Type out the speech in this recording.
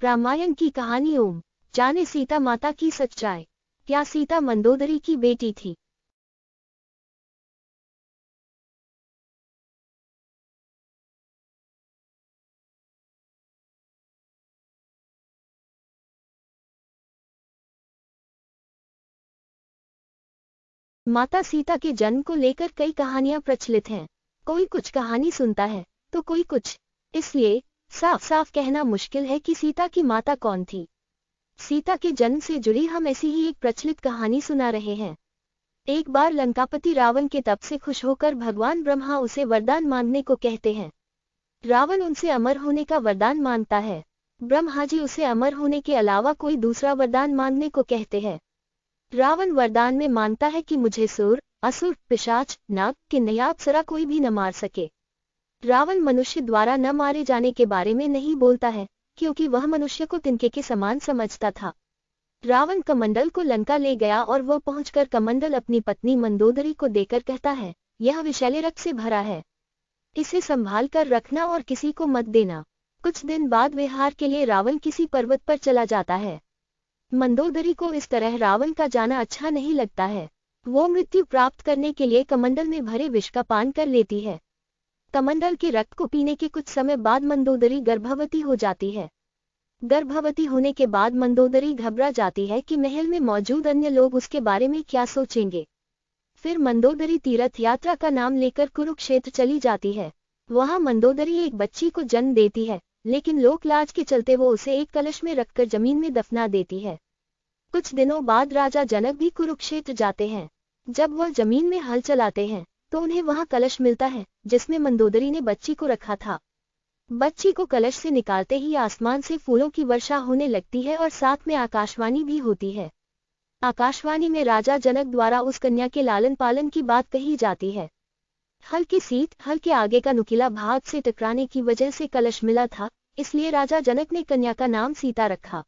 रामायण की कहानी। ओम जाने सीता माता की सच्चाई। क्या सीता मंदोदरी की बेटी थी? माता सीता के जन्म को लेकर कई कहानियां प्रचलित हैं। कोई कुछ कहानी सुनता है तो कोई कुछ। इसलिए साफ साफ कहना मुश्किल है कि सीता की माता कौन थी। सीता के जन्म से जुड़ी हम ऐसी ही एक प्रचलित कहानी सुना रहे हैं। एक बार लंकापति रावण के तप से खुश होकर भगवान ब्रह्मा उसे वरदान मांगने को कहते हैं। रावण उनसे अमर होने का वरदान मांगता है। ब्रह्मा जी उसे अमर होने के अलावा कोई दूसरा वरदान मांगने को कहते हैं। रावण वरदान में मानता है कि मुझे सुर, असुर, पिशाच, नाग, किन्नया, अप्सरा कोई भी न मार सके। रावण मनुष्य द्वारा न मारे जाने के बारे में नहीं बोलता है, क्योंकि वह मनुष्य को तिनके के समान समझता था। रावण कमंडल को लंका ले गया और वह पहुंचकर कमंडल अपनी पत्नी मंदोदरी को देकर कहता है, यह विषैले रक्त से भरा है, इसे संभाल कर रखना और किसी को मत देना। कुछ दिन बाद विहार के लिए रावण किसी पर्वत पर चला जाता है। मंदोदरी को इस तरह रावण का जाना अच्छा नहीं लगता है। वो मृत्यु प्राप्त करने के लिए कमंडल में भरे विष का पान कर लेती है। कमंडल के रक्त को पीने के कुछ समय बाद मंदोदरी गर्भवती हो जाती है। गर्भवती होने के बाद मंदोदरी घबरा जाती है कि महल में मौजूद अन्य लोग उसके बारे में क्या सोचेंगे। फिर मंदोदरी तीर्थ यात्रा का नाम लेकर कुरुक्षेत्र चली जाती है। वहां मंदोदरी एक बच्ची को जन्म देती है, लेकिन लोक लाज के चलते वो उसे एक कलश में रखकर जमीन में दफना देती है। कुछ दिनों बाद राजा जनक भी कुरुक्षेत्र जाते हैं। जब वह जमीन में हल चलाते हैं तो उन्हें वहां कलश मिलता है जिसमें मंदोदरी ने बच्ची को रखा था। बच्ची को कलश से निकालते ही आसमान से फूलों की वर्षा होने लगती है और साथ में आकाशवाणी भी होती है। आकाशवाणी में राजा जनक द्वारा उस कन्या के लालन पालन की बात कही जाती है। हल की सीट हल के आगे का नुकीला भाग से टकराने की वजह से कलश मिला था, इसलिए राजा जनक ने कन्या का नाम सीता रखा।